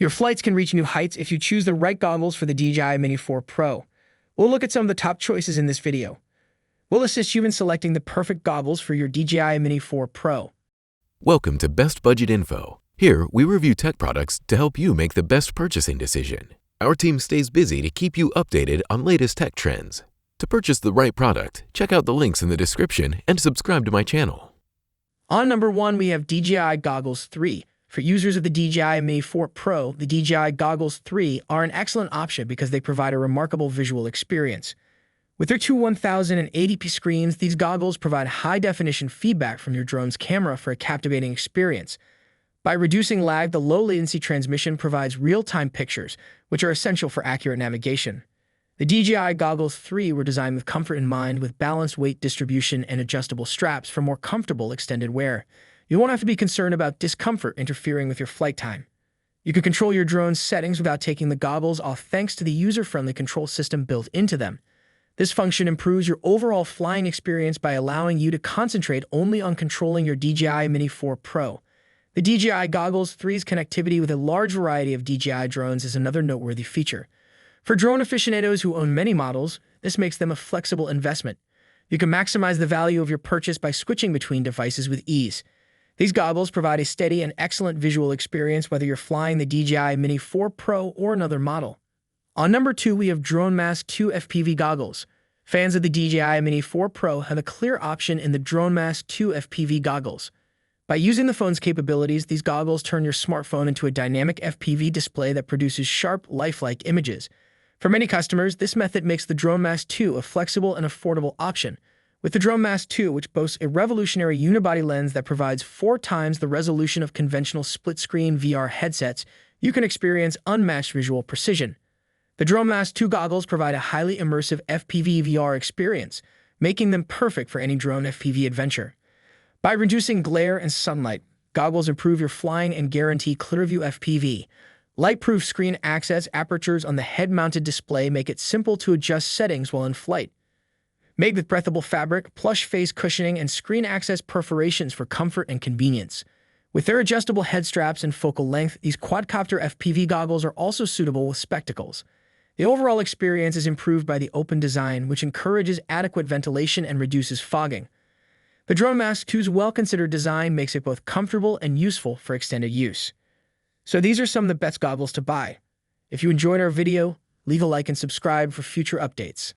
Your flights can reach new heights if you choose the right goggles for the DJI Mini 4 Pro. We'll look at some of the top choices in this video. We'll assist you in selecting the perfect goggles for your DJI Mini 4 Pro. Welcome to Best Budget Info. Here, we review tech products to help you make the best purchasing decision. Our team stays busy to keep you updated on latest tech trends. To purchase the right product, check out the links in the description and subscribe to my channel. On number 1, we have DJI Goggles 3. For users of the DJI Mini 4 Pro, the DJI Goggles 3 are an excellent option because they provide a remarkable visual experience. With their two 1080p screens, these goggles provide high-definition feedback from your drone's camera for a captivating experience. By reducing lag, the low-latency transmission provides real-time pictures, which are essential for accurate navigation. The DJI Goggles 3 were designed with comfort in mind, with balanced weight distribution and adjustable straps for more comfortable extended wear. You won't have to be concerned about discomfort interfering with your flight time. You can control your drone's settings without taking the goggles off thanks to the user-friendly control system built into them. This function improves your overall flying experience by allowing you to concentrate only on controlling your DJI Mini 4 Pro. The DJI Goggles 3's connectivity with a large variety of DJI drones is another noteworthy feature. For drone aficionados who own many models, this makes them a flexible investment. You can maximize the value of your purchase by switching between devices with ease. These goggles provide a steady and excellent visual experience whether you're flying the DJI Mini 4 Pro or another model. On number 2, we have Dronemask 2 FPV Goggles. Fans of the DJI Mini 4 Pro have a clear option in the Dronemask 2 FPV Goggles. By using the phone's capabilities, these goggles turn your smartphone into a dynamic FPV display that produces sharp, lifelike images. For many customers, this method makes the Dronemask 2 a flexible and affordable option. With the Dronemask 2, which boasts a revolutionary unibody lens that provides 4 times the resolution of conventional split-screen VR headsets, you can experience unmatched visual precision. The Dronemask 2 goggles provide a highly immersive FPV VR experience, making them perfect for any drone FPV adventure. By reducing glare and sunlight, goggles improve your flying and guarantee Clearview FPV. Light-proof screen access apertures on the head-mounted display make it simple to adjust settings while in flight. Made with breathable fabric, plush face cushioning, and screen access perforations for comfort and convenience. With their adjustable head straps and focal length, these quadcopter FPV goggles are also suitable with spectacles. The overall experience is improved by the open design, which encourages adequate ventilation and reduces fogging. The Dronemask 2's well-considered design makes it both comfortable and useful for extended use. So these are some of the best goggles to buy. If you enjoyed our video, leave a like and subscribe for future updates.